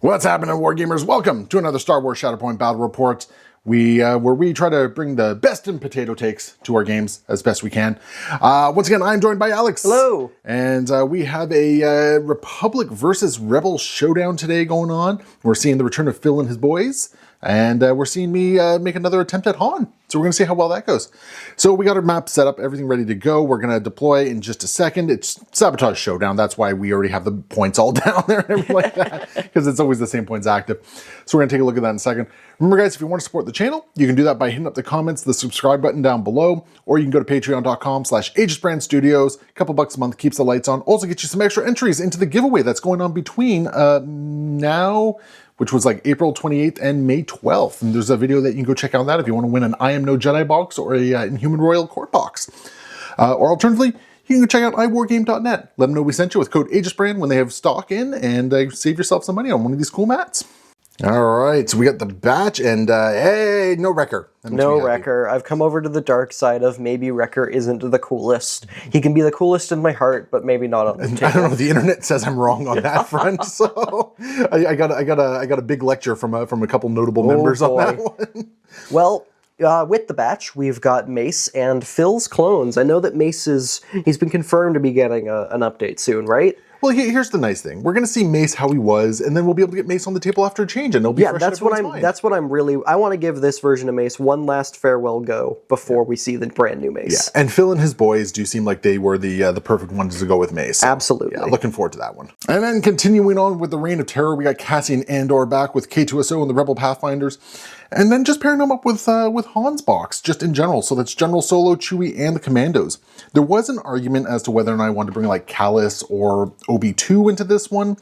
What's happening, Wargamers? Welcome to another Star Wars Shatterpoint Battle Report, where we try to bring the best in potato takes to our games as best we can. Once again, I'm joined by Alex. Hello. And we have a Republic versus Rebel showdown today going on. We're seeing the return of Phil and his boys, and we're seeing me make another attempt at Han. So we're going to see how well that goes. So we got our map set up, everything ready to go. We're going to deploy in just a second. It's Sabotage Showdown. That's why we already have the points all down there and everything like that, because it's always the same points active. So we're going to take a look at that in a second. Remember, guys, if you want to support the channel, you can do that by hitting up the comments, the subscribe button down below, or you can go to patreon.com/AegisBrandStudios. A couple bucks a month keeps the lights on. Also get you some extra entries into the giveaway that's going on between now, which was like April 28th and May 12th. And there's a video that you can go check out that if you want to win an I Am No Jedi box or a Inhuman Royal Court box. Or alternatively, you can go check out iWarGame.net. Let them know we sent you with code AegisBrand when they have stock in, and save yourself some money on one of these cool mats. All right, so we got the batch, and hey, no Wrecker. No Wrecker. I've come over to the dark side of maybe Wrecker isn't the coolest. He can be the coolest in my heart, but maybe not on the table. I don't know. The internet says I'm wrong on that front, so I got a big lecture from a couple notable members on that one. Well, with the batch, we've got Mace and Phil's clones. I know that Mace he's been confirmed to be getting an update soon, right? Well, here's the nice thing. We're going to see Mace how he was, and then we'll be able to get Mace on the table after a change, and it'll be fresh that's what I'm really. I want to give this version of Mace one last farewell go before we see the brand new Mace. Yeah, and Phil and his boys do seem like they were the perfect ones to go with Mace. So, absolutely. Yeah, looking forward to that one. And then continuing on with the Reign of Terror, we got Cassian and Andor back with K2SO and the Rebel Pathfinders, and then just pairing them up with Han's box, just in general. So that's General Solo, Chewie, and the Commandos. There was an argument as to whether or not I wanted to bring like Callus or OB2 into this one.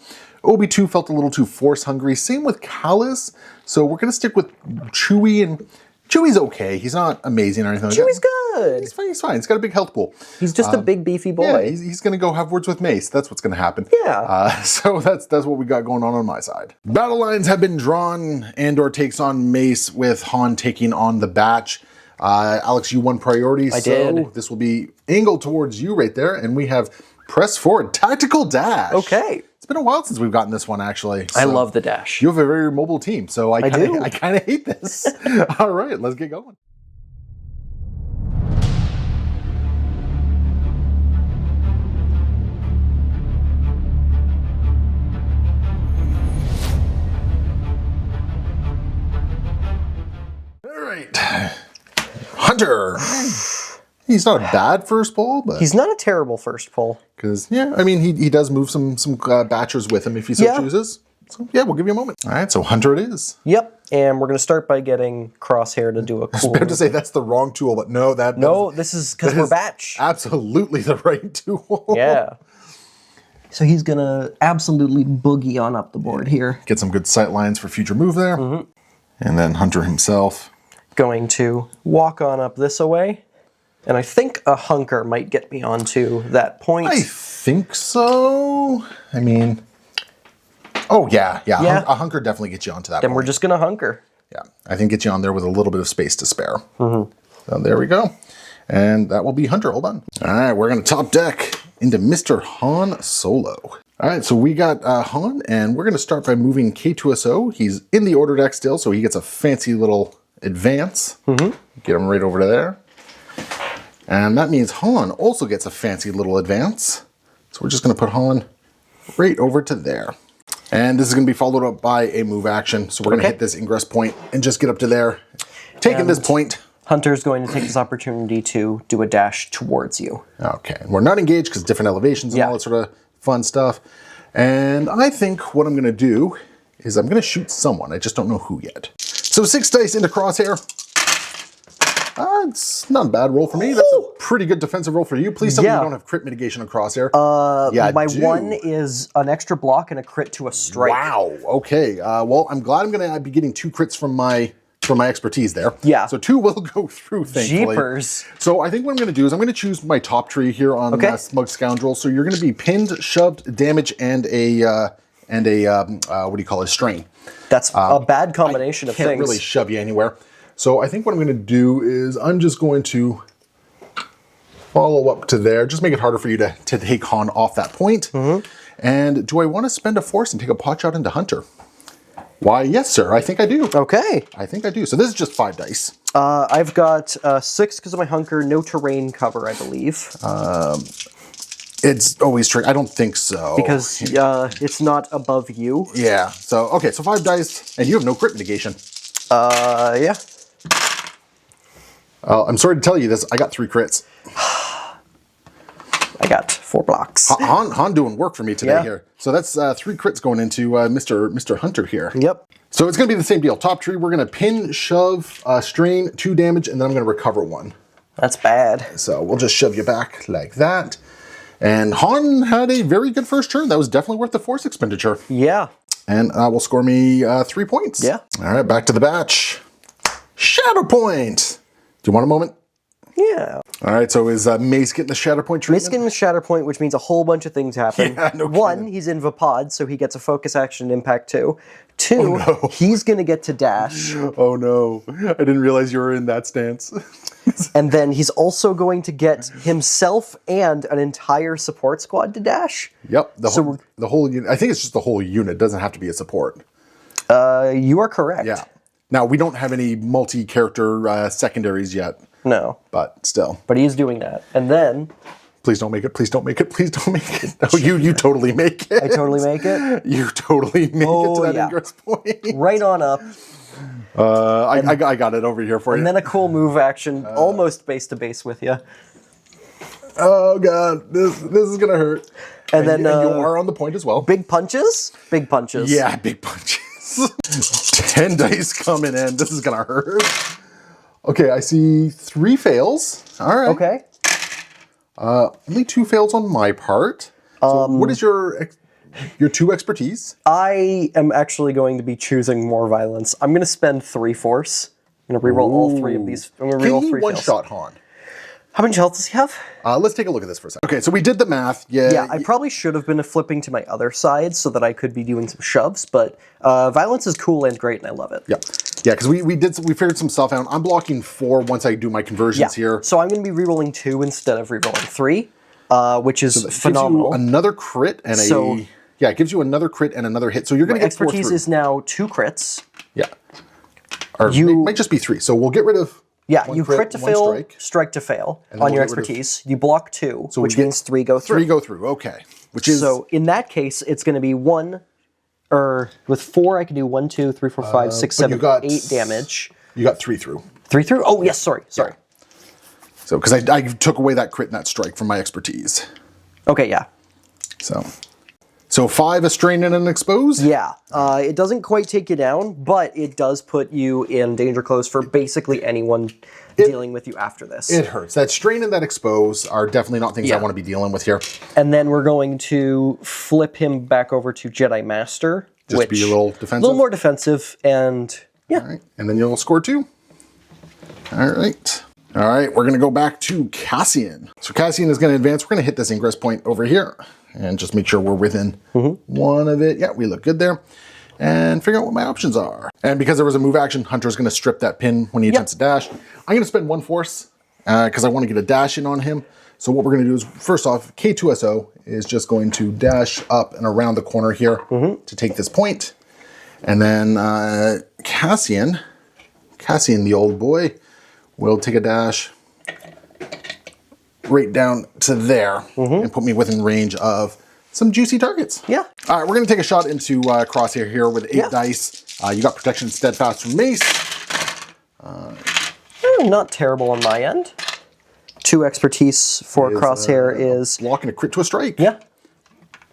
OB2 felt a little too force hungry. Same with Callus. So we're going to stick with Chewie, and Chewie's okay. He's not amazing or anything like that. Chewie's good. He's fine. He's got a big health pool. He's just a big beefy boy. Yeah, he's going to go have words with Mace. That's what's going to happen. Yeah. So that's what we got going on my side. Battle lines have been drawn. Andor takes on Mace with Han taking on the batch. Alex, you won priority. I did. So this will be angled towards you right there. And we have press forward, tactical dash. Okay. It's been a while since we've gotten this one, actually. So I love the dash. you have a very mobile team, so I kind of hate this. All right, let's get going. All right, Hunter. He's not a bad first pull, but he's not a terrible first pull. Because I mean, he does move some batchers with him if he so chooses. So yeah, we'll give you a moment. All right, so Hunter it is. Yep, and we're gonna start by getting Crosshair to do a cool. I was about to say that's the wrong tool, but no, this is because we're batch. Absolutely the right tool. Yeah. So he's gonna absolutely boogie on up the board here. Get some good sight lines for future move there, and then Hunter himself going to walk on up this away. And I think a hunker might get me onto that point. I think so. I mean, oh yeah. A hunker definitely gets you onto that then point. We're just going to hunker. Yeah, I think get you on there with a little bit of space to spare. So there we go. And that will be Hunter. Hold on. All right, we're going to top deck into Mr. Han Solo. All right, so we got Han, and we're going to start by moving K2SO. He's in the order deck still, so he gets a fancy little advance. Get him right over to there. And that means Han also gets a fancy little advance. So we're just going to put Han right over to there. And this is going to be followed up by a move action. So we're going to hit this ingress point and just get up to there. Taking this point. Hunter's going to take this opportunity to do a dash towards you. Okay. We're not engaged because different elevations and all that sort of fun stuff. And I think what I'm going to do is I'm going to shoot someone. I just don't know who yet. So 6 dice into Crosshair. It's not a bad roll for me. That's a pretty good defensive roll for you. Please tell me you don't have crit mitigation on Crosshair. My one is an extra block and a crit to a strike. Wow. Okay. Well, I'm glad I'm going to be getting 2 crits from my for my expertise there. Yeah. So 2 will go through, thankfully. Jeepers. So I think what I'm going to do is I'm going to choose my top tree here on Smug Scoundrel. So you're going to be pinned, shoved, damage, and a what do you call it, strain. That's a bad combination of things. Can't really shove you anywhere. So I think what I'm going to do is I'm just going to follow up to there. Just make it harder for you to take Han off that point. And do I want to spend a force and take a pot shot into Hunter? Why, yes, sir. I think I do. Okay. I think I do. So this is just 5 dice. I've got 6 because of my hunker, no terrain cover, I believe. It's always tricky. I don't think so. Because it's not above you. Yeah. So, okay. So 5 dice, and you have no crit mitigation. Yeah. I'm sorry to tell you this. I got 3 crits. I got 4 blocks. Han doing work for me today here. So that's 3 crits going into Mr. Hunter here. Yep. So it's going to be the same deal. Top tree, we're going to pin, shove, strain, 2 damage, and then I'm going to recover 1. That's bad. So we'll just shove you back like that. And Han had a very good first turn. That was definitely worth the force expenditure. Yeah. And will score me 3 points. Yeah. All right, back to the batch. Shatterpoint. Do you want a moment? Yeah. All right, so is Mace getting the Shatterpoint treatment? Mace getting the Shatterpoint, which means a whole bunch of things happen. Yeah, no One, kidding. he's in Vapod, so he gets a focus action impact too. 2, he's going to get to dash. Oh no, I didn't realize you were in that stance. And then he's also going to get himself and an entire support squad to dash. Yep, the whole unit. I think it's just the whole unit. It doesn't have to be a support. You are correct. Yeah. Now, we don't have any multi-character secondaries yet. No. But still. But he's doing that. And then... Please don't make it. Please don't make it. Please don't make it. No, you totally make it. I totally make it? You totally make it to that ingress point. Right on up. I got it over here for you. And then a cool move action, almost base to base with you. Oh god, this is gonna hurt. And then you are on the point as well. Big punches? Big punches. Yeah, big punches. 10 dice coming in. This is gonna hurt. Okay, I see 3 fails. All right. Okay. Only 2 fails on my part. So what is your 2 expertise? I am actually going to be choosing more violence. I'm going to spend 3 force. I'm going to reroll all 3 of these. I'm going to reroll 3 fails. One-shot Han. How much health does he have? Let's take a look at this for a second. Okay, so we did the math. Yeah, I probably should have been flipping to my other side so that I could be doing some shoves, but violence is cool and great, and I love it. Yeah, yeah, because we figured some stuff out. I'm blocking 4 once I do my conversions here. So I'm going to be rerolling 2 instead of rerolling 3, which is phenomenal. Gives you another crit and it gives you another crit and another hit. So you're going to get 4 expertise through. is now 2 crits. Yeah, or it might just be 3. So we'll get rid of. Yeah, you crit to fail, strike to fail on your expertise. You block 2, which means 3 go through. 3 go through, okay. Which is so in that case, it's going to be 1, or with 4, I can do 1, 2, 3, 4, 5, 6, 7, 8 damage. You got 3 through. 3 through? Oh, yes, sorry. Yeah. So, because I took away that crit and that strike from my expertise. Okay, yeah. So 5 a strain and an exposed? Yeah. It doesn't quite take you down, but it does put you in danger close for basically anyone dealing with you after this. It hurts. That strain and that expose are definitely not things I want to be dealing with here. And then we're going to flip him back over to Jedi Master. Just be a little defensive? A little more defensive, and yeah. All right. And then you'll score 2. All right. All right, we're going to go back to Cassian. So Cassian is going to advance. We're going to hit this ingress point over here and just make sure we're within 1 of it. Yeah, we look good there. And figure out what my options are. And because there was a move action, Hunter's going to strip that pin when he attempts to dash. I'm going to spend 1 force because I want to get a dash in on him. So what we're going to do is, first off, K2SO is just going to dash up and around the corner here to take this point. And then Cassian, the old boy, will take a dash right down to there and put me within range of some juicy targets. Yeah. All right, we're going to take a shot into Crosshair here with 8 dice. You got protection steadfast from Mace. Not terrible on my end. 2 expertise for Crosshair is... Block and a crit to a strike. Yeah.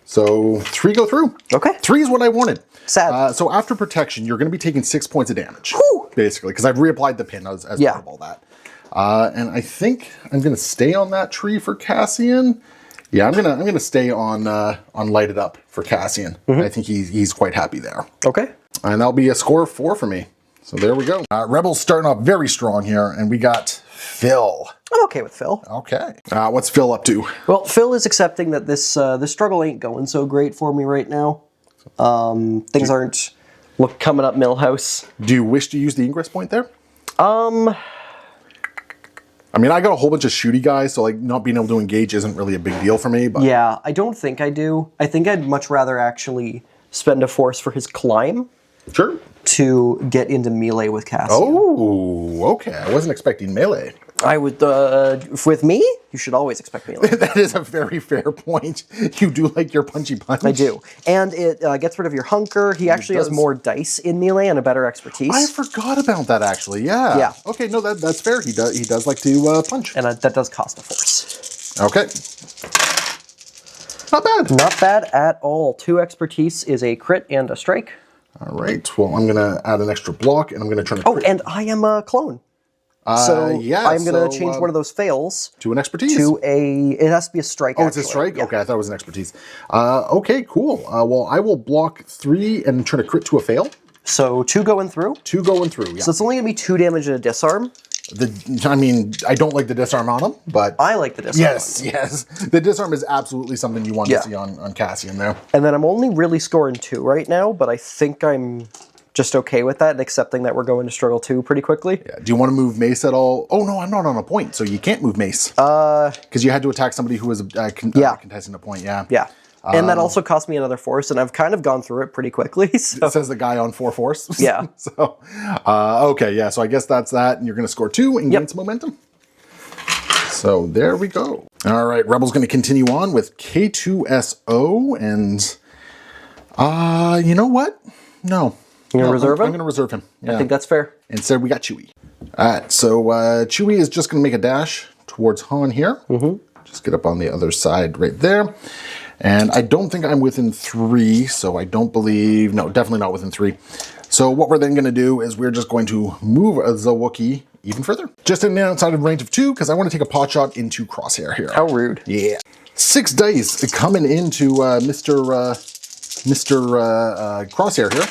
So 3 go through. Okay. 3 is what I wanted. Sad. So after protection, you're going to be taking 6 points of damage. Whew. Basically, because I've reapplied the pin as part of all that. And I think I'm going to stay on that tree for Cassian. Yeah, I'm gonna stay on Light It Up for Cassian. I think he's quite happy there. Okay. And that'll be a score of 4 for me. So there we go. Rebels starting off very strong here, and we got Phil. I'm okay with Phil. Okay. What's Phil up to? Well, Phil is accepting that this struggle ain't going so great for me right now. Things aren't coming up Millhouse. Do you wish to use the ingress point there? I mean, I got a whole bunch of shooty guys, so like not being able to engage isn't really a big deal for me. But yeah, I don't think I do. I think I'd much rather actually spend a force for his climb. Sure. To get into melee with Cassian. Oh, okay. I wasn't expecting melee. I would, with me, you should always expect melee. That is a very fair point. You do like your punchy punch. I do. And it gets rid of your hunker. He actually has more dice in melee and a better expertise. I forgot about that, actually. Yeah. Yeah. Okay, no, that's fair. He does like to punch. And that does cost a force. Okay. Not bad. Not bad at all. 2 expertise is a crit and a strike. All right. Well, I'm going to add an extra block, and I'm going to turn it. Oh, and I am a clone. So yeah, I'm going to change one of those fails to an expertise. It has to be a strike. Oh, actually. It's a strike? Yeah. Okay, I thought it was an expertise. Okay, cool. Well, I will block 3 and turn a crit to a fail. So 2 going through? 2 going through, yeah. So it's only going to be 2 damage and a disarm. I mean, I don't like the disarm on him, but... I like the disarm. Yes. The disarm is absolutely something you want to see on Cassian there. And then I'm only really scoring 2 right now, but I think I'm just okay with that and accepting that we're going to struggle 2 pretty quickly. Yeah. Do you want to move Mace at all? Oh, no, I'm not on a point, so you can't move Mace. Because you had to attack somebody who was contesting a point, yeah. Yeah. And that also cost me another force, and I've kind of gone through it pretty quickly. So. It says the guy on 4 force. Yeah. So, okay, yeah, so I guess that's that, and you're going to score 2 and gain some momentum. So there we go. All right, Rebel's going to continue on with K2SO, and you know what? No. You're going to reserve him? I'm going to reserve him. Yeah. I think that's fair. Instead, we got Chewie. All right, so Chewie is just going to make a dash towards Han here. Just get up on the other side right there. And I don't think I'm within 3, so I don't believe... No, definitely not within 3. So what we're then going to do is we're just going to move the Wookiee even further. Just in the outside of range of 2, because I want to take a pot shot into Crosshair here. How rude. Yeah. 6 dice coming into Mr. Crosshair here.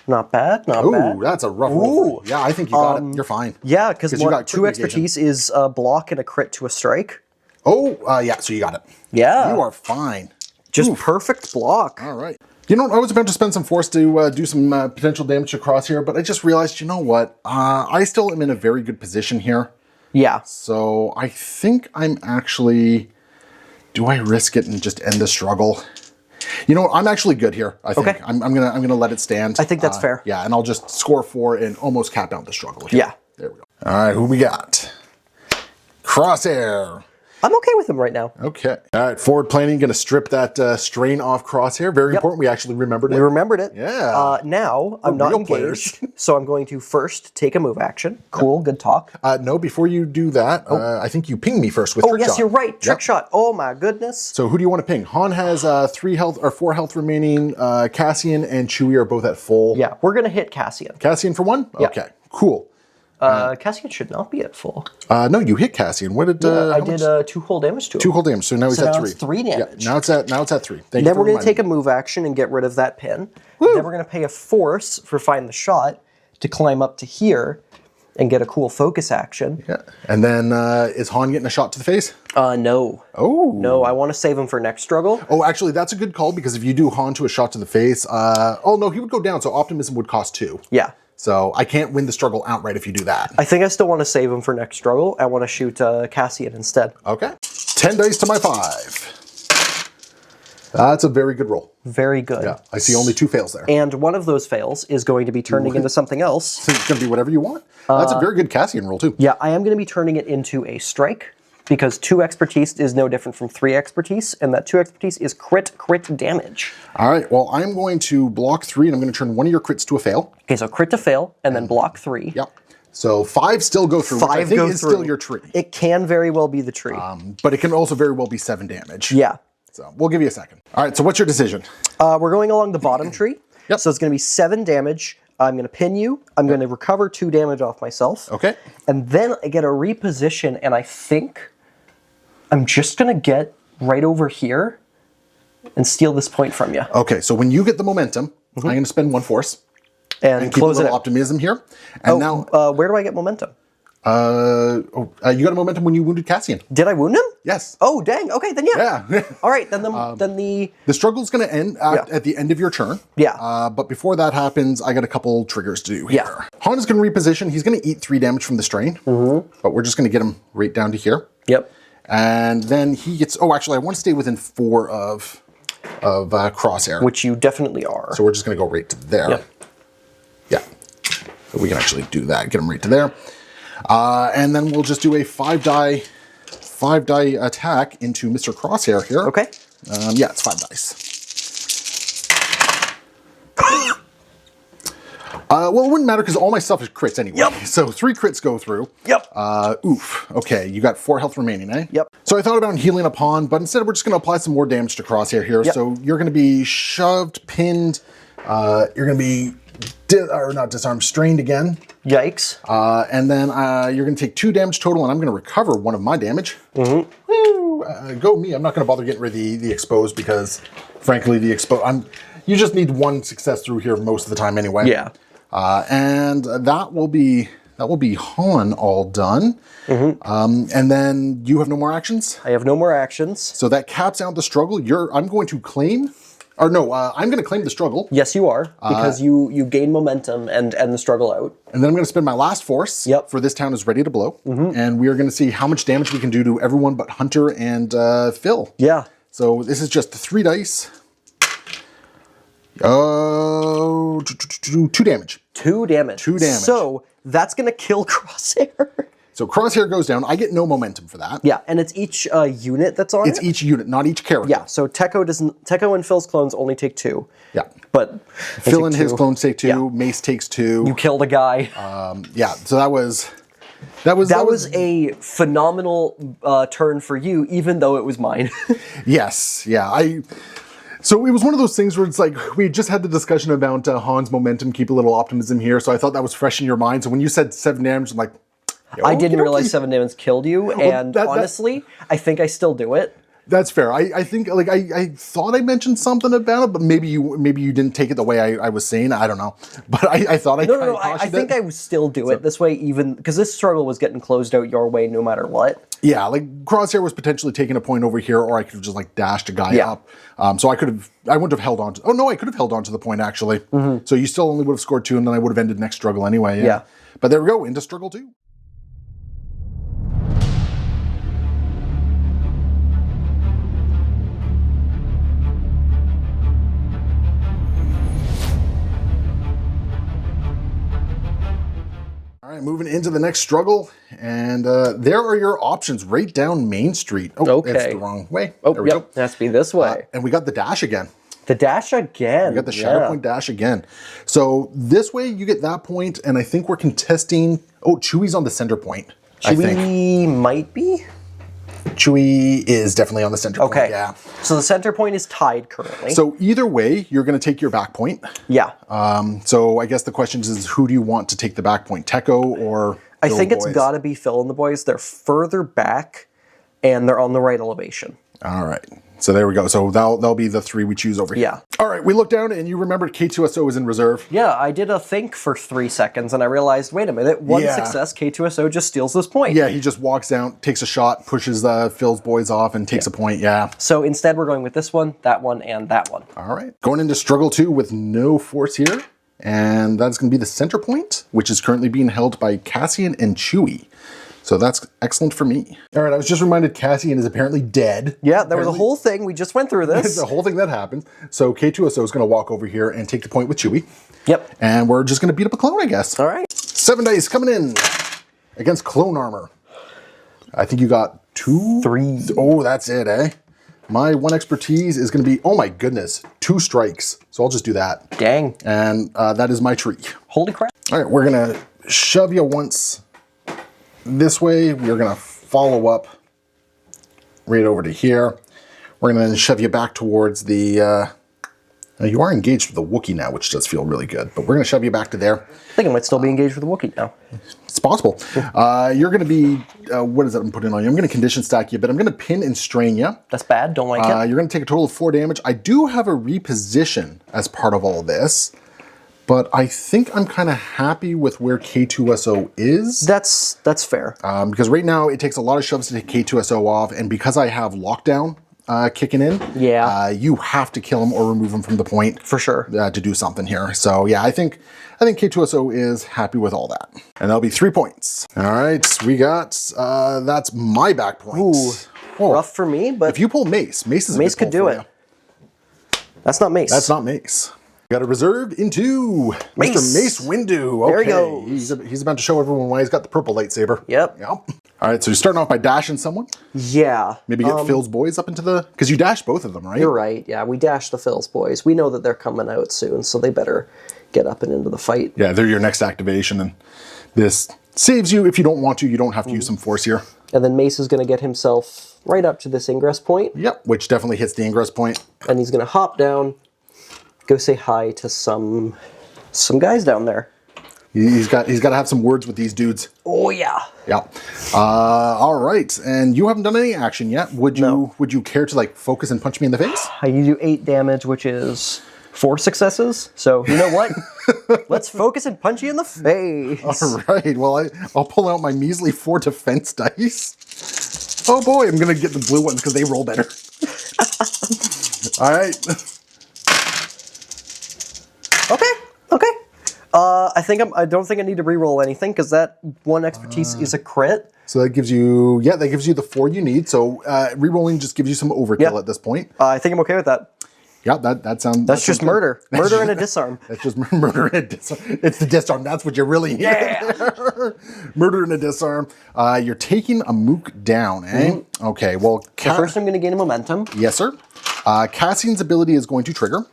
Not bad, not bad. Ooh, that's a rough roll. Yeah, I think you got it. You're fine. Yeah, because 2 expertise is a block and a crit to a strike. Oh, yeah, so you got it. Yeah. You are fine. Just perfect block. All right. You know, I was about to spend some force to do some potential damage to Crosshair, but I just realized, you know what? I still am in a very good position here. Yeah. So I think I'm actually... Do I risk it and just end the struggle? You know what? I'm actually good here, I think. Okay. I'm gonna let it stand. I think that's fair. Yeah, and I'll just score 4 and almost cap out the struggle here. Yeah. There we go. All right, who we got? Crosshair. I'm okay with him right now. Okay. All right, forward planning, going to strip that strain off Crosshair. Very important. We actually remembered it. We remembered it. Yeah. Now, I'm not engaged, so I'm going to first take a move action. Cool, good talk. No, before you do that, I think you ping me first with trick shot. Oh, yes, you're right. Trick shot. Oh, my goodness. So who do you want to ping? Han has 3 health or 4 health remaining. Cassian and Chewie are both at full. Yeah, we're going to hit Cassian. Cassian for 1? Yeah. Okay, cool. Cassian should not be at full. No, you hit Cassian. What did I did 2 whole damage to him. 2 whole damage. So now he's at 3. It's 3 damage. Yeah, now it's at 3. Thank you. Then we're going to take a move action and get rid of that pin. Woo. Then we're going to pay a force for find the shot to climb up to here and get a cool focus action. Yeah. And then is Han getting a shot to the face? No. Oh. No, I want to save him for next struggle. Oh, actually, that's a good call because if you do Han to a shot to the face, oh no, he would go down. So optimism would cost 2. Yeah. So I can't win the struggle outright if you do that. I think I still want to save him for next struggle. I want to shoot Cassian instead. Okay. 10 dice to my 5. That's a very good roll. Very good. Yeah, I see only 2 fails there. And one of those fails is going to be turning into something else. So it's going to be whatever you want. That's a very good Cassian roll too. Yeah, I am going to be turning it into a strike because 2 expertise is no different from 3 expertise, and that 2 expertise is crit damage. All right, well, I'm going to block 3, and I'm going to turn one of your crits to a fail. Okay, so crit to fail, and then block 3. Yep. So 5 still go through, 5 which I think go is through. still your tree. It can very well be the tree. But it can also very well be 7 damage. Yeah. So we'll give you a second. All right, so what's your decision? We're going along the bottom tree. Yep. So it's going to be 7 damage. I'm going to pin you. I'm going to recover 2 damage off myself. Okay. And then I get a reposition, and I think I'm just going to get right over here and steal this point from you. Okay, so when you get the momentum, I'm going to spend 1 force. And keep a close it little out. optimism here. And now, Where do I get momentum? you got a momentum when you wounded Cassian. Did I wound him? Yes. Oh, dang. Okay, then yeah. Yeah. All right, then the The struggle's going to end at the end of your turn. Yeah. But before that happens, I got a couple triggers to do here. Yeah. Han is going to reposition. He's going to eat 3 damage from the strain. But we're just going to get him right down to here. Yep. And then he gets... Oh, actually, I want to stay within 4 of crosshair. Which you definitely are. So we're just going to go right to there. Yep. Yeah. So we can actually do that. Get him right to there. And then we'll just do a 5-die attack into Mr. Crosshair here. Okay. Yeah, it's 5 dice. Well, it wouldn't matter because all my stuff is crits anyway. Yep. So 3 crits go through. Yep. Oof. Okay, you got 4 health remaining, eh? Yep. So I thought about healing upon, but instead we're just going to apply some more damage to Crosshair here. Yep. So you're going to be shoved, pinned. You're going to be, not disarmed, strained again. Yikes. And then you're going to take 2 damage total, and I'm going to recover 1 of my damage. Woo! Go me. I'm not going to bother getting rid of the exposed because, frankly, you just need 1 success through here most of the time anyway. Yeah. And that will be Han all done. And then you have no more actions. I have no more actions. So that caps out the struggle. I'm going to claim, or no, I'm going to claim the struggle. Yes, you are, because you gain momentum and end the struggle out. And then I'm going to spend my last force. Yep. For this town is ready to blow. And we are going to see how much damage we can do to everyone but Hunter and Phil. Yeah. So this is just 3 dice. 2 damage. 2 damage. 2 damage. So that's going to kill Crosshair. So Crosshair goes down. I get no momentum for that. Yeah, and it's each unit that's on It's it? each unit, not each character. Yeah, so Tekko and Phil's clones only take 2. Yeah. But Phil and his clones take 2. Yeah. Mace takes 2. you killed a guy. Yeah. So that was a phenomenal turn for you, even though it was mine. Yes. Yeah. So it was one of those things where it's like, we just had the discussion about Han's momentum, keep a little optimism here. So I thought that was fresh in your mind. So when you said 7 damage, I'm like, I didn't realize 7 damage killed you, and honestly, I think I still do it. That's fair. I think like I thought I mentioned something about it, but maybe you didn't take it the way I was saying. I don't know, but I thought No. I think I would still do it this way, even because this struggle was getting closed out your way no matter what. Yeah, like Crosshair was potentially taking a point over here, or I could have just like dashed a guy up. So I wouldn't have held on to. Oh no, I could have held on to the point actually. So you still only would have scored 2, and then I would have ended next struggle anyway. Yeah. But there we go, into struggle 2. All right, moving into the next struggle, and there are your options right down Main Street. Oh, Okay. That's the wrong way. Oh, there we go. It has to be this way. And we got the dash again. The dash again. We got the Shatterpoint dash again. So this way you get that point, and I think we're contesting. Oh, Chewie's on the center point. I think Chewie might be. Chewie is definitely on the center point. Okay. Yeah. So the center point is tied currently. So either way, you're going to take your back point. Yeah. So I guess the question is, who do you want to take the back point, Tekko or I Phil think it's boys? got to be Phil and the boys. They're further back, and they're on the right elevation. All right. So there we go. So that'll be the 3 we choose over here. Yeah. All right. We looked down, and you remembered K2SO is in reserve. Yeah, I did a think for 3 seconds, and I realized, wait a minute, one success, K2SO just steals this point. Yeah, he just walks down, takes a shot, pushes Phil's boys off, and takes a point. Yeah. So instead, we're going with this one, and that one. All right. Going into struggle 2 with no force here. And that's going to be the center point, which is currently being held by Cassian and Chewie. So that's excellent for me. All right, I was just reminded Cassian is apparently dead. Yeah, there was a whole thing. We just went through this. The whole thing that happened. So K2SO is going to walk over here and take the point with Chewie. Yep. And we're just going to beat up a clone, I guess. All right. 7 dice coming in against clone armor. I think you got 2? 3. Oh, that's it, eh? My 1 expertise is going to be, oh my goodness, 2 strikes. So I'll just do that. Dang. And that is my tree. Holy crap. All right, we're going to shove you once this way. We're going to follow up right over to here. We're going to shove you back towards the... you are engaged with the Wookiee now, which does feel really good. But we're going to shove you back to there. I think I might still be engaged with the Wookiee now. It's possible. You're going to be... what is that I'm putting on you? I'm going to condition stack you, but I'm going to pin and strain you. That's bad. Don't like it. You're going to take a total of 4 damage. I do have a reposition as part of all this, but I think I'm kind of happy with where K2SO is. That's fair. Because right now it takes a lot of shoves to take K2SO off, and because I have lockdown kicking in, you have to kill him or remove him from the point For sure. to do something here. So yeah, I think K2SO is happy with all that, and that'll be 3 points. All right, we got that's my back point. Ooh, rough for me, but if you pull Mace is a Mace good could do pull it. for you. That's not Mace. That's not Mace. Got a reserve into Mace. Mr. Mace Windu. Okay. There he goes. He's about to show everyone why he's got the purple lightsaber. Yep. All right, so you're starting off by dashing someone. Yeah. Maybe get Phil's boys up into the... Because you dash both of them, right? You're right. Yeah, we dashed the Phil's boys. We know that they're coming out soon, so they better get up and into the fight. Yeah, they're your next activation, and this saves you if you don't want to. You don't have to use some force here. And then Mace is going to get himself right up to this ingress point. Yep, which definitely hits the ingress point. And he's going to hop down, go say hi to some guys down there. He's got to have some words with these dudes. Oh yeah. Yeah. All right, and you haven't done any action yet. Would you care to like focus and punch me in the face? You do 8 damage, which is 4 successes. So you know what? Let's focus and punch you in the face. All right. Well, I'll pull out my measly 4 defense dice. Oh boy, I'm gonna get the blue ones because they roll better. All right. Okay. I don't think I need to re-roll anything because that 1 expertise is a crit. So that gives you, that gives you the 4 you need. So re-rolling just gives you some overkill at this point. I think I'm okay with that. Yeah, that sounds. That's just murder. Murder and a disarm. That's just murder and a disarm. It's the disarm. That's what you really need. Yeah. Murder and a disarm. You're taking a mook down, eh? Okay. Well, First I'm going to gain a momentum. Yes, sir. Cassian's ability is going to trigger,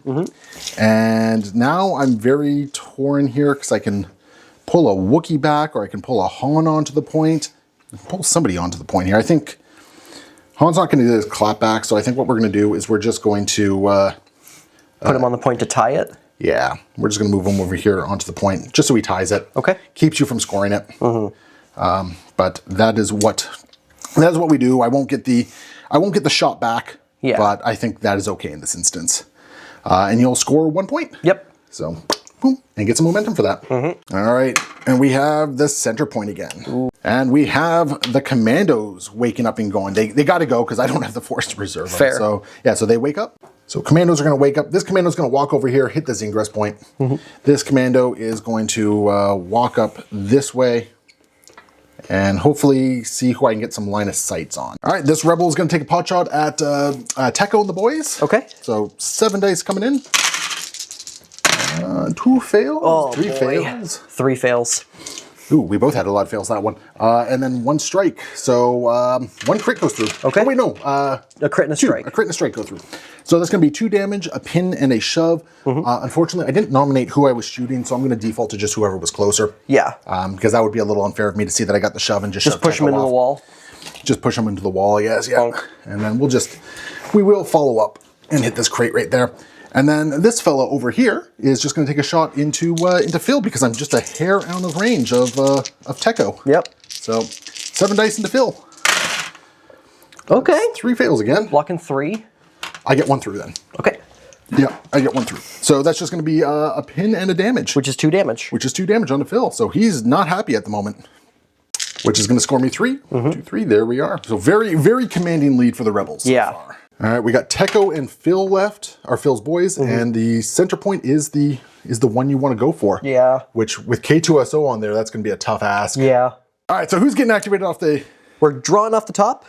and now I'm very torn here because I can pull a Wookiee back, or I can pull a Han onto the point. Pull somebody onto the point here. I think Han's not going to do his clap back, so I think what we're going to do is we're just going to put him on the point to tie it. Yeah, we're just going to move him over here onto the point, just so he ties it. Okay. Keeps you from scoring it. But that is what we do. I won't get the shot back. Yeah. But I think that is okay in this instance. And you'll score 1 point. Yep. So, boom, and get some momentum for that. All right, and we have the center point again. Ooh. And we have the commandos waking up and going. They got to go because I don't have the force to reserve them. Fair. So, yeah, so they wake up. So commandos are going to wake up. This commando is going to walk over here, hit the ingress point. This commando is going to walk up this way and hopefully see who I can get some line of sights on. All right, this rebel is going to take a pot shot at Tekko and the boys. Okay. So 7 dice coming in. 2 fails, 3 fails. 3 fails. Ooh, we both had a lot of fails that one. And then 1 strike. So 1 crit goes through. Okay. Oh, wait, no. A crit and a 2. strike. A crit and a strike go through. So that's going to be 2 damage, a pin, and a shove. Unfortunately, I didn't nominate who I was shooting, so I'm going to default to just whoever was closer. Yeah. Because that would be a little unfair of me to see that I got the shove and just push him into the wall. Just push him into the wall, yes, yeah. Bonk. And then we will follow up and hit this crate right there. And then this fella over here is just going to take a shot into Phil because I'm just a hair out of range of Tekko. Yep. So 7 dice into Phil. Okay. 3 fails again. Blocking 3. I get 1 through then. Okay. Yeah, I get 1 through. So that's just going to be a pin and a damage. Which is 2 damage. Which is 2 damage onto Phil. So he's not happy at the moment. Which is going to score me 3. 2, 3. There we are. So very, very commanding lead for the Rebels so far. All right, we got Tekko and Phil left, our Phil's boys, and the center point is the one you want to go for. Yeah. Which with K2SO on there, that's going to be a tough ask. Yeah. All right, so who's getting activated off the? We're drawing off the top,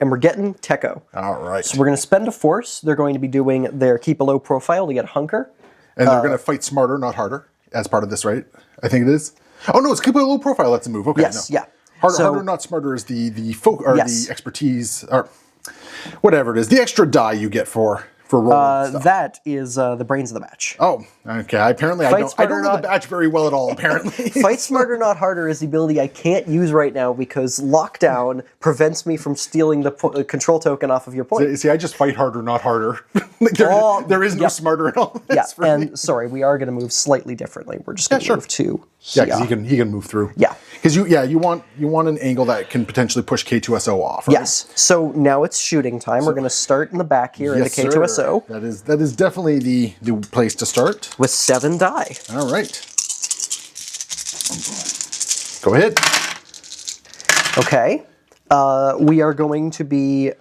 and we're getting Tekko. All right. So we're going to spend a force. They're going to be doing their keep a low profile to get hunker. And they're going to fight smarter, not harder, as part of this, right? I think it is. Oh no, it's keep a low profile. That's a move. Okay. Yes. No. Yeah. Harder, not smarter is the the expertise or whatever it is. The extra die you get for rolling stuff. That is the brains of the match. Oh, okay. Apparently, I don't know the batch very well at all. Apparently, Fight smarter, not harder is the ability I can't use right now because lockdown prevents me from stealing the control token off of your point. See, I just fight harder, not harder. There is no smarter in all this. Yeah, and sorry, we are going to move slightly differently. We're just going to move to. Yeah, because he can move through. Yeah. Because you want an angle that can potentially push K2SO off, right? Yes. So now it's shooting time. We're going to start in the back here into K2SO. Sir. That is definitely the place to start. With 7 die. All right. Go ahead. Okay. We are going to be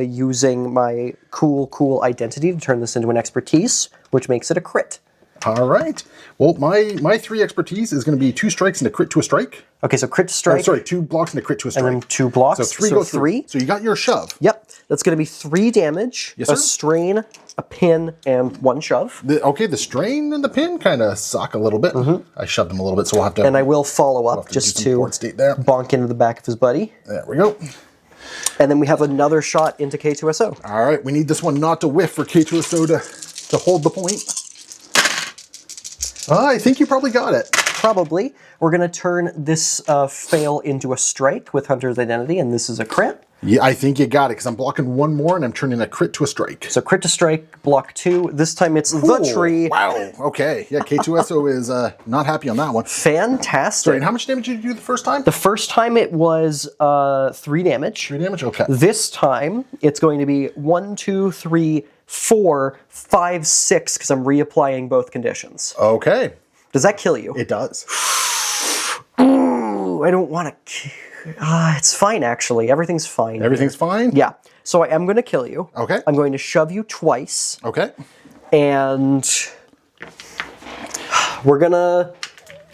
using my cool identity to turn this into an expertise, which makes it a crit. All right. Well, my 3 expertise is going to be 2 strikes and a crit to a strike. Okay, so crit to strike. Sorry, 2 blocks and a crit to a strike. And then 2 blocks. So 3 go through. 3. So you got your shove. Yep. That's going to be 3 damage, Yes, sir. a strain, a pin, and 1 shove. The strain and the pin kind of suck a little bit. I shoved them a little bit, so we'll have to... And I will follow up just to bonk into the back of his buddy. There we go. And then we have another shot into K2SO. All right, we need this one not to whiff for K2SO to hold the point. I think you probably got it. Probably. We're going to turn this fail into a strike with Hunter's Identity, and this is a crit. Yeah, I think you got it, because I'm blocking 1 more, and I'm turning a crit to a strike. So crit to strike, block 2. This time it's the tree. Wow, okay. Yeah, K2SO is not happy on that one. Fantastic. Sorry, and how much damage did you do the first time? The first time it was 3 damage. 3 damage? Okay. This time it's going to be 1, 2, 3, 4, 5, 6, because I'm reapplying both conditions. Okay. Does that kill you? It does. Ooh, I don't want to... it's fine, actually. Everything's fine. Everything's fine? Yeah. So I am going to kill you. Okay. I'm going to shove you twice. Okay. And we're gonna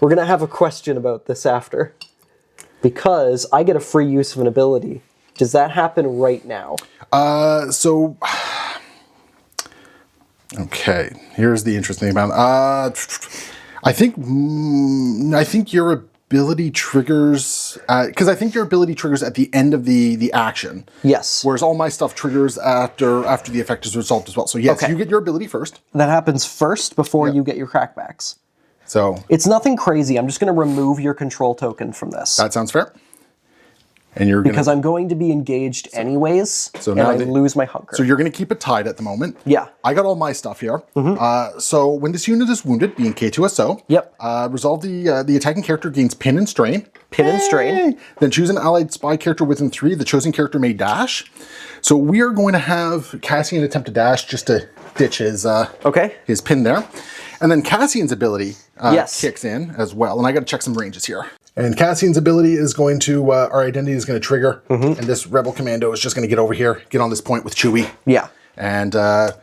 have a question about this after. Because I get a free use of an ability. Does that happen right now? Okay, here's the interesting thing about it. I think your ability triggers because I think your ability triggers at the end of the action. Yes. Whereas all my stuff triggers after the effect is resolved as well. So yes, you get your ability first. That happens first before you get your crackbacks. So it's nothing crazy. I'm just going to remove your control token from this. That sounds fair. And you're because I'm going to be engaged anyways, and I lose my hunker. So you're going to keep it tied at the moment. Yeah. I got all my stuff here. So when this unit is wounded, being K2SO, resolve the attacking character gains pin and strain. Pin and strain. Then choose an allied spy character within 3. The chosen character may dash. So we are going to have Cassian attempt to dash just to ditch his his pin there. And then Cassian's ability kicks in as well. And I got to check some ranges here. And Cassian's ability is going to, our identity is going to trigger, and this Rebel Commando is just going to get over here, get on this point with Chewie. Yeah. And at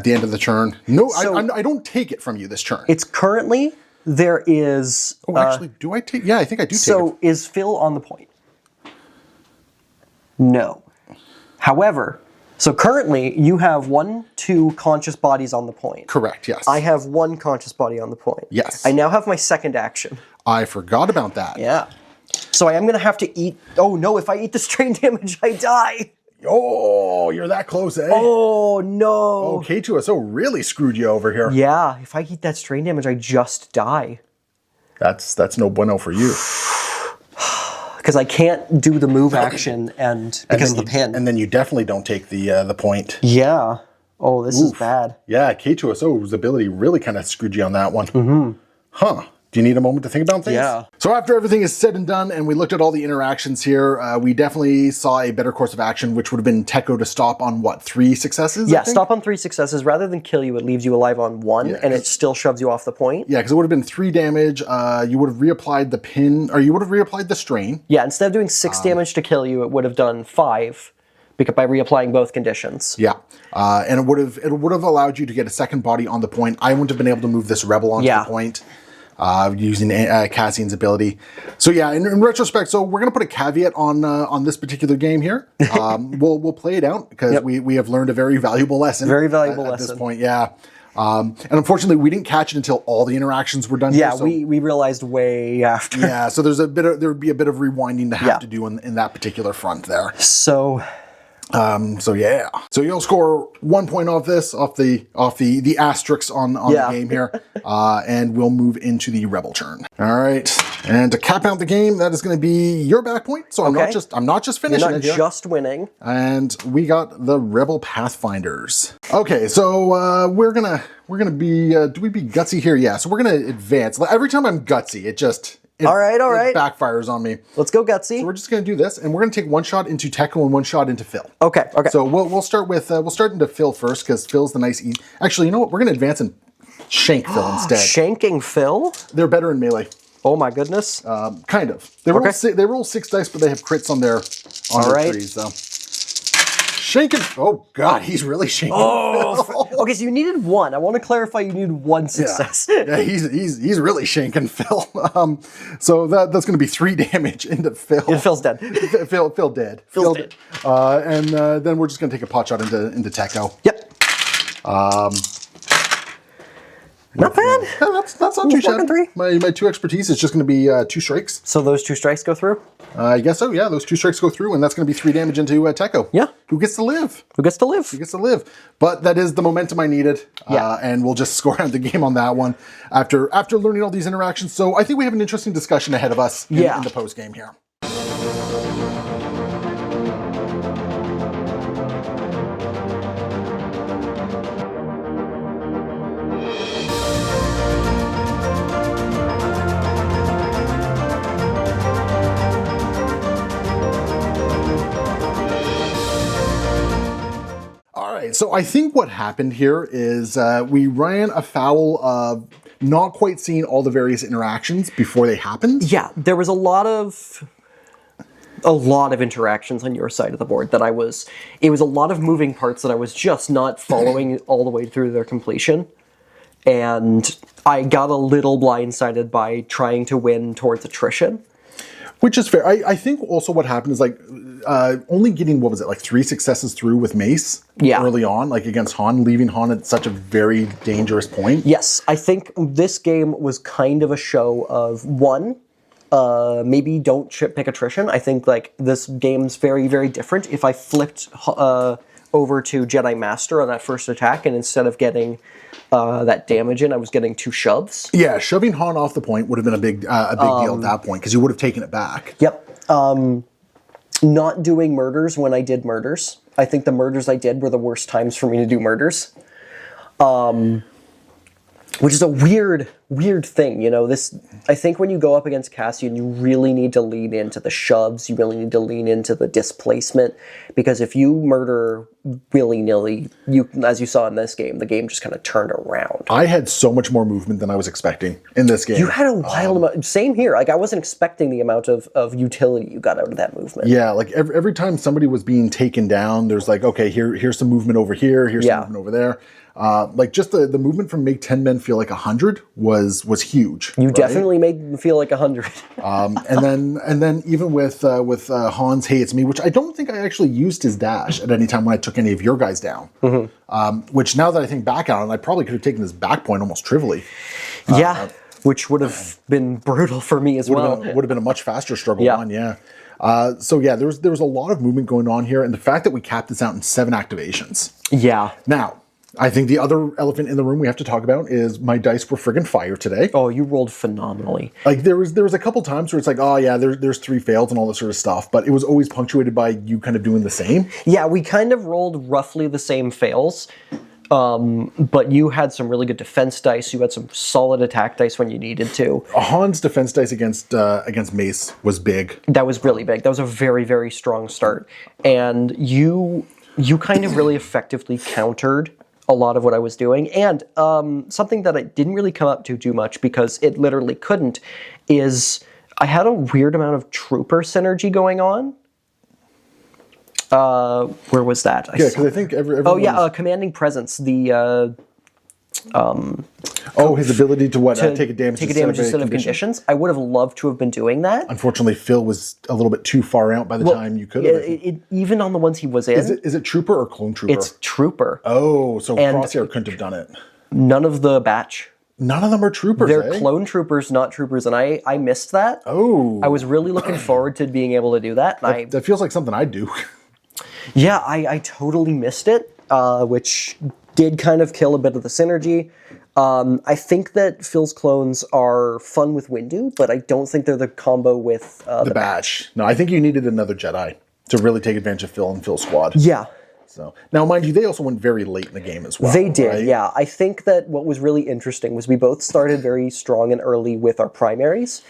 the end of the turn, I don't take it from you this turn. It's currently, there is... Oh, actually, do I take? Yeah, I think I do take it. So is Phil on the point? No. However, so currently you have 1, 2 conscious bodies on the point. Correct, yes. I have 1 conscious body on the point. Yes. I now have my second action. I forgot about that. Yeah. So I am going to have to eat... Oh, no, if I eat the strain damage, I die. Oh, you're that close, eh? Oh, no. Oh, K2SO really screwed you over here. Yeah, if I eat that strain damage, I just die. That's no bueno for you. Because I can't do the move action because of the pin. And then you definitely don't take the point. Yeah. Oh, this is bad. Yeah, K2SO's ability really kind of screwed you on that one. Huh. Do you need a moment to think about things? Yeah. So after everything is said and done, and we looked at all the interactions here, we definitely saw a better course of action, which would have been Tekko to stop on, what, 3 successes? Yeah, stop on 3 successes. Rather than kill you, it leaves you alive on 1, and it still shoves you off the point. Yeah, because it would have been 3 damage. You would have reapplied the pin, or you would have reapplied the strain. Yeah, instead of doing 6 damage to kill you, it would have done 5 by reapplying both conditions. Yeah, and it would have allowed you to get a second body on the point. I wouldn't have been able to move this rebel onto the point. Using Cassian's ability. So yeah, in retrospect, so we're going to put a caveat on this particular game here. We'll play it out because we have learned a very valuable lesson. Very valuable lesson. At this point, yeah. And unfortunately, we didn't catch it until all the interactions were done. Yeah, here, so, we realized way after. Yeah, so there would be a bit of rewinding to have to do in that particular front there. So yeah. So you'll score 1 point off this, off the asterisks on the game here. And we'll move into the rebel turn. All right. And to cap out the game, that is going to be your back point. So I'm not just finishing You're not just winning. And we got the Rebel Pathfinders. Okay, so we're gonna be do we be gutsy here? Yeah, so we're gonna advance. Every time I'm gutsy, All right. It backfires on me. Let's go, Gutsy. So we're just going to do this, and we're going to take one shot into Tekko and one shot into Phil. Okay. So we'll start into Phil first, because Phil's the nice easy. Actually, you know what? We're going to advance and shank Phil instead. Shanking Phil? They're better in melee. Oh my goodness. Kind of. They roll 6 dice, but they have crits on their trees, so. Shanking. Oh God, he's really shanking. Oh, okay. So you needed one. I want to clarify. You needed one success. Yeah, he's really shanking Phil. So that's going to be 3 damage into Phil. Yeah, Phil's dead. Phil dead. Phil's dead. And then we're just going to take a pot shot into Tekko. Yep. Not bad. Yeah, that's not too shabby. 3. My 2 expertise is just going to be 2 strikes. So those 2 strikes go through? I guess so, yeah. Those 2 strikes go through, and that's going to be 3 damage into Tekko. Yeah. Who gets to live? Who gets to live? He gets to live. But that is the momentum I needed. Yeah. And we'll just score out the game on that one after learning all these interactions. So I think we have an interesting discussion ahead of us in the post game here. So I think what happened here is we ran afoul of not quite seeing all the various interactions before they happened. Yeah, there was a lot of interactions on your side of the board that it was a lot of moving parts that I was just not following all the way through their completion. And I got a little blindsided by trying to win towards attrition. Which is fair. I think also what happened is only getting, 3 successes through with Mace early on, against Han, leaving Han at such a very dangerous point. Yes, I think this game was kind of a show of, one, maybe don't pick attrition. I think this game's very, very different. If I flipped over to Jedi Master on that first attack, and instead of getting that damage in, I was getting 2 shoves. Yeah, shoving Han off the point would have been a big deal at that point, because you would have taken it back. Yep. Not doing murders when I did murders. I think the murders I did were the worst times for me to do murders. Which is a weird thing, I think when you go up against Cassian, you really need to lean into the shoves, you really need to lean into the displacement, because if you murder willy-nilly, as you saw in this game, the game just kind of turned around. I had so much more movement than I was expecting in this game. You had a wild amount, same here, I wasn't expecting the amount of utility you got out of that movement. Yeah, every time somebody was being taken down, there's okay, here's some movement over here, here's some movement over there. Just the movement from make 10 men feel like 100 was huge. You definitely made them feel like 100. and then even with Han's Hey It's Me, which I don't think I actually used his dash at any time when I took any of your guys down. Mm-hmm. Which now that I think back on it, I probably could have taken this back point almost trivially. Which would have been brutal for me as well. Would have been a much faster struggle on, there was a lot of movement going on here, and the fact that we capped this out in 7 activations. Yeah. Now, I think the other elephant in the room we have to talk about is my dice were friggin' fire today. Oh, you rolled phenomenally. There was a couple times where it's there's 3 fails and all this sort of stuff, but it was always punctuated by you kind of doing the same. Yeah, we kind of rolled roughly the same fails, but you had some really good defense dice. You had some solid attack dice when you needed to. Han's defense dice against Mace was big. That was really big. That was a very, very strong start, and you kind of really effectively countered a lot of what I was doing. And something that I didn't really come up to too much, because it literally couldn't, is I had a weird amount of trooper synergy going on. Where was that? Because I think everyone... Commanding Presence. The... his ability to take a damage instead of conditions. I would have loved to have been doing that. Unfortunately, Phil was a little bit too far out by the time you could have. Even on the ones he was in. Is it Trooper or Clone Trooper? It's Trooper. Oh, so Crosshair couldn't have done it. None of the batch. None of them are troopers, They're clone troopers, not troopers, and I missed that. Oh. I was really looking forward to being able to do that. That feels like something I'd do. Yeah, I totally missed it, which did kind of kill a bit of the synergy. I think that Phil's clones are fun with Windu, but I don't think they're the combo with the Batch. No, I think you needed another Jedi to really take advantage of Phil and Phil's squad. Yeah. So now, mind you, they also went very late in the game as well. They did, right? Yeah. I think that what was really interesting was we both started very strong and early with our primaries,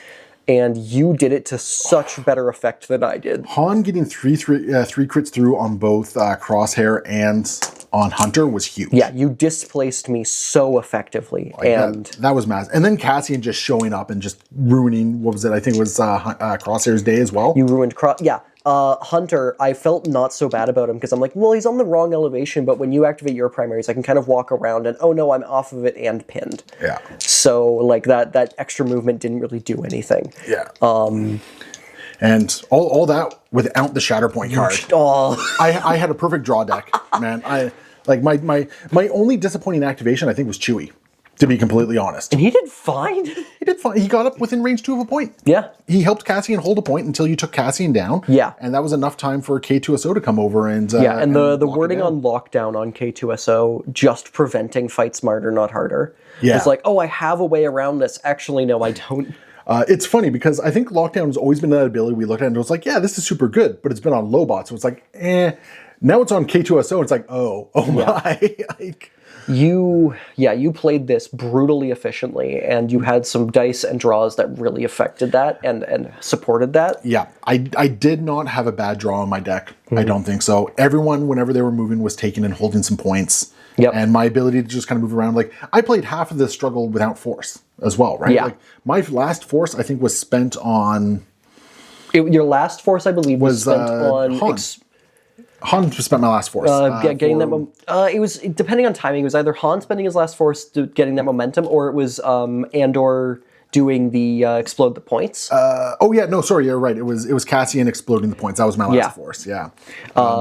and you did it to such better effect than I did. Han getting three crits through on both Crosshair and on Hunter was huge. Yeah, you displaced me so effectively, and that was massive. And then Cassian just showing up and just ruining, what was it? I think it was Crosshair's day as well. You ruined Hunter, I felt not so bad about him because I'm like, well, he's on the wrong elevation, but when you activate your primaries, I can kind of walk around and, oh no, I'm off of it and pinned. Yeah. So, like, that extra movement didn't really do anything. Yeah. And all that without the Shatterpoint card. Oh. I had a perfect draw deck, man. My only disappointing activation, I think, was Chewie, to be completely honest. And he did fine. He did fine. He got up within range 2 of a point. Yeah. He helped Cassian hold a point until you took Cassian down. Yeah. And that was enough time for K2SO to come over and and the wording on lockdown on K2SO, just preventing fight smarter, not harder. Yeah. It's like, oh, I have a way around this. Actually, no, I don't. It's funny because I think lockdown has always been that ability we looked at and it was like, yeah, this is super good, but it's been on Lobot, so it's like, eh. Now it's on K2SO, it's like, oh my. Like, you played this brutally efficiently, and you had some dice and draws that really affected that and supported that. Yeah, I did not have a bad draw on my deck. I don't think so. Everyone, whenever they were moving, was taking and holding some points. Yep. And my ability to just kind of move around, like, I played half of this struggle without force as well, right? Yeah. Like, my last force, I think, was spent on... Your last force, I believe, was spent on... Han. Han spent my last force. Getting that it was, depending on timing, it was either Han spending his last force getting that momentum, or it was Andor doing the explode the points. You're right. It was Cassian exploding the points. That was my last force, yeah.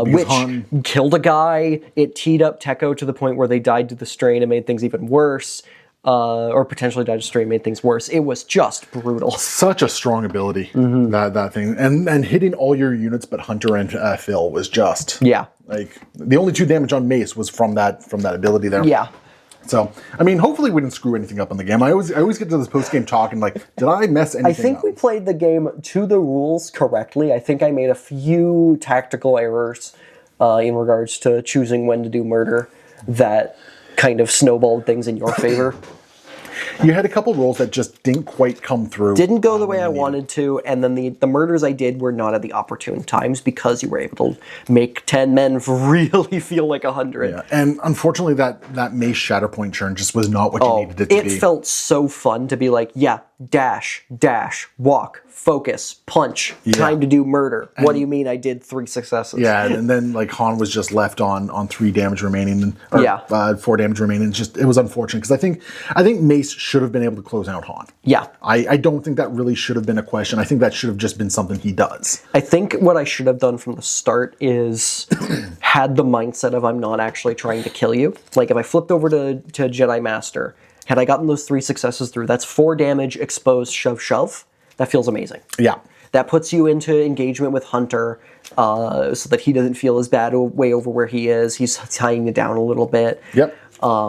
Which killed a guy. It teed up Tekko to the point where they died to the strain and made things even worse. Or potentially died to strain, made things worse. It was just brutal. Such a strong ability, that thing. And hitting all your units but Hunter and Phil was just... Yeah. Like, the only 2 damage on Mace was from that ability there. Yeah. So, I mean, hopefully we didn't screw anything up in the game. I always get to this post-game talk and like, did I mess anything up? I think we played the game to the rules correctly. I think I made a few tactical errors in regards to choosing when to do murder that kind of snowballed things in your favor. You had a couple rolls that just didn't quite come through. Didn't go the way I wanted to, and then the murders I did were not at the opportune times because you were able to make 10 men really feel like 100. Yeah, and unfortunately that Mace Shatterpoint churn just was not what you needed it to be. It felt so fun to be like, yeah, dash, walk, focus, punch, time to do murder. What do you mean I did 3 successes? Yeah, and then like Han was just left on 3 damage remaining, or 4 damage remaining. It was unfortunate because I think Mace should have been able to close out Han. Yeah. I don't think that really should have been a question. I think that should have just been something he does. I think what I should have done from the start is had the mindset of I'm not actually trying to kill you. Like if I flipped over to Jedi Master, had I gotten those 3 successes through, that's 4 damage, exposed, shove. That feels amazing. Yeah. That puts you into engagement with Hunter so that he doesn't feel as bad way over where he is. He's tying you down a little bit. Yep.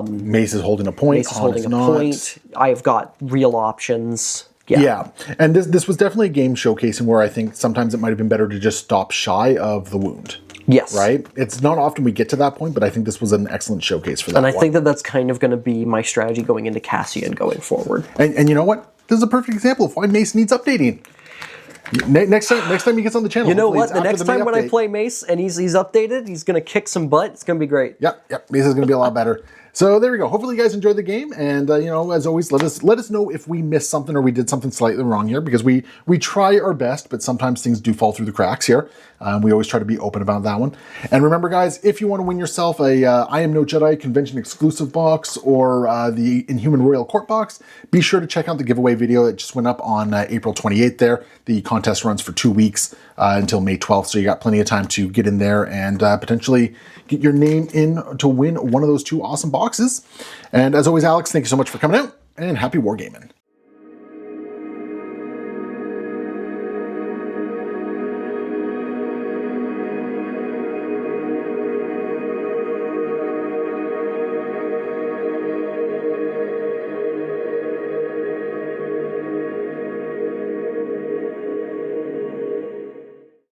Mace is holding a point. Mace is holding a point. I've got real options. Yeah. And this was definitely a game showcasing where I think sometimes it might have been better to just stop shy of the wound. Yes. Right? It's not often we get to that point, but I think this was an excellent showcase for that. And I think that's kind of going to be my strategy going into Cassian going forward. And you know what? This is a perfect example of why Mace needs updating. Next time he gets on the channel. You know what? The next time when I play Mace and he's updated, he's going to kick some butt. It's going to be great. Yep. Mace is going to be a lot better. So there we go. Hopefully you guys enjoyed the game, and as always, let us know if we missed something or we did something slightly wrong here, because we try our best, but sometimes things do fall through the cracks here. We always try to be open about that one. And remember, guys, if you want to win yourself a I Am No Jedi convention exclusive box or the Inhuman Royal Court box, be sure to check out the giveaway video that just went up on April 28th. There, the contest runs for 2 weeks until May 12th, so you got plenty of time to get in there and potentially get your name in to win one of those 2 awesome boxes. And as always, Alex, thank you so much for coming out, and happy wargaming.